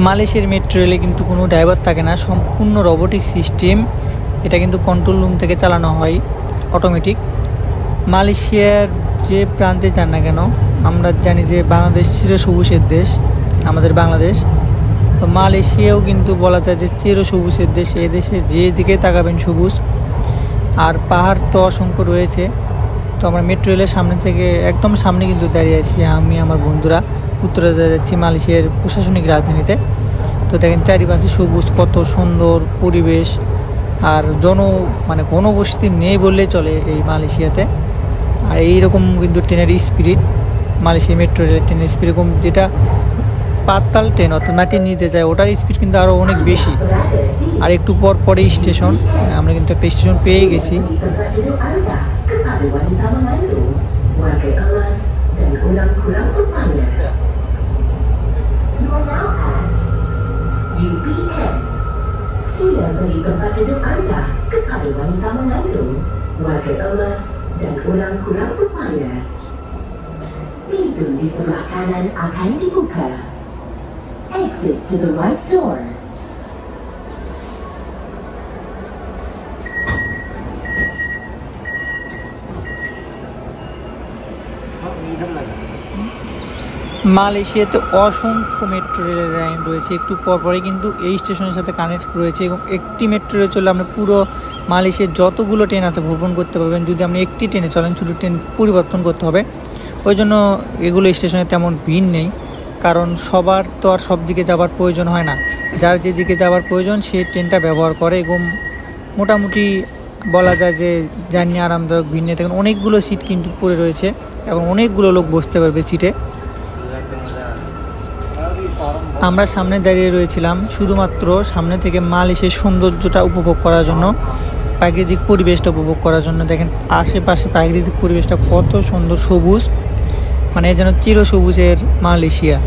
মালয়েশিয়ার মেট্রো রেলে কিন্তু কোনো ড্রাইভার থাকে না, সম্পূর্ণ রোবোটিক সিস্টেম। এটা কিন্তু কন্ট্রোল রুম থেকে চালানো হয় অটোমেটিক। মালয়েশিয়ার যে প্রান্তে যান না কেন, আমরা জানি যে বাংলাদেশ চিরসবুজের দেশ, আমাদের বাংলাদেশ। তো মালয়েশিয়াও কিন্তু বলা যায় যে চিরসবুজের দেশ। এই দেশে যেদিকে তাকাবেন সবুজ, আর পাহাড় তো অসংখ্য রয়েছে। তো আমরা মেট্রো রেলের সামনে থেকে একদম সামনে কিন্তু দাঁড়িয়ে আছি, আমি আমার বন্ধুরা পুত্ররাজা যাচ্ছি মালয়েশিয়ার প্রশাসনিক রাজধানীতে। তো দেখেন চারিপাশে সবুজ, কত সুন্দর পরিবেশ, আর ঘনবসতি নেই বললেই চলে এই মালয়েশিয়াতে। আর এইরকম কিন্তু ট্রেনের স্পিড, মালয়েশিয়া মেট্রো রেলের ট্রেনের স্পিড এরকম, যেটা পাতাল ট্রেন অর্থাৎ মাটির নিচে যায়, ওটার স্পিড কিন্তু আরও অনেক বেশি। আর একটু পর পরে স্টেশন, আমরা কিন্তু একটা স্টেশন পেয়ে গেছি। Sila beri tempat duduk anda kepada wanita mengandung, warga emas dan orang kurang berupaya. Pintu di sebelah kanan akan dibuka. Exit to the right door. মালয়েশিয়াতে অসংখ্য মেট্রো রেলের লাইন রয়েছে, একটু পরপরই কিন্তু এই স্টেশনের সাথে কানেক্ট রয়েছে, এবং একটি মেট্রো রেল চলে আপনি পুরো মালয়েশিয়ার যতগুলো ট্রেন আছে ভ্রমণ করতে পারবেন। যদি আপনি একটি ট্রেনে চলেন, শুধু ট্রেন পরিবর্তন করতে হবে। ওই জন্য এগুলো স্টেশনে তেমন ভিড় নেই, কারণ সবার তো আর সব দিকে যাবার প্রয়োজন হয় না। যার যেদিকে যাবার প্রয়োজন সে ট্রেনটা ব্যবহার করে, এবং মোটামুটি বলা যায় যে জার্নি আরামদায়ক, ভিড় নেই। দেখুন অনেকগুলো সিট কিন্তু পড়ে রয়েছে, এবং অনেকগুলো লোক বসতে পারবে সিটে। আমরা সামনে দাঁড়িয়ে রয়েছিলাম শুধুমাত্র সামনে থেকে মালয়েশিয়ার সৌন্দর্যটা উপভোগ করার জন্য, প্রাকৃতিক পরিবেশটা উপভোগ করার জন্য। দেখেন আশেপাশে প্রাকৃতিক পরিবেশটা কত সুন্দর, সবুজ, মানে যেন চিরসবুজের মালয়েশিয়া।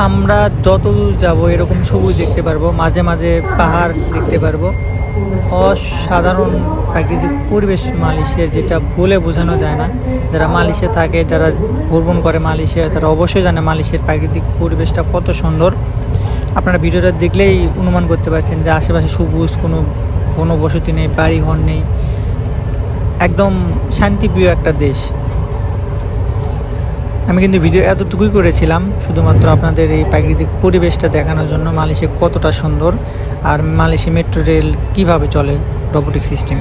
আমরা যত দূর যাবো এরকম সবুজ দেখতে পারবো, মাঝে মাঝে পাহাড় দেখতে পারবো। অসাধারণ প্রাকৃতিক পরিবেশ মালয়েশিয়ার, যেটা বলে বোঝানো যায় না। যারা মালয়েশিয়া থাকে, যারা ভ্রমণ করে মালয়েশিয়া, তারা অবশ্যই জানে মালয়েশিয়ার প্রাকৃতিক পরিবেশটা কত সুন্দর। আপনারা ভিডিওটা দেখলেই অনুমান করতে পারছেন যে আশেপাশে সবুজ, কোনো বসতি নেই, বাড়িঘর নেই, একদম শান্তিপ্রিয় একটা দেশ। আমি কিন্তু ভিডিও এতটুকুই করেছিলাম শুধুমাত্র আপনাদের এই প্রাকৃতিক পরিবেশটা দেখানোর জন্য, মালয়েশিয়া কতটা সুন্দর, আর মালয়েশিয়া মেট্রো রেল কীভাবে চলে, রোবোটিক সিস্টেম।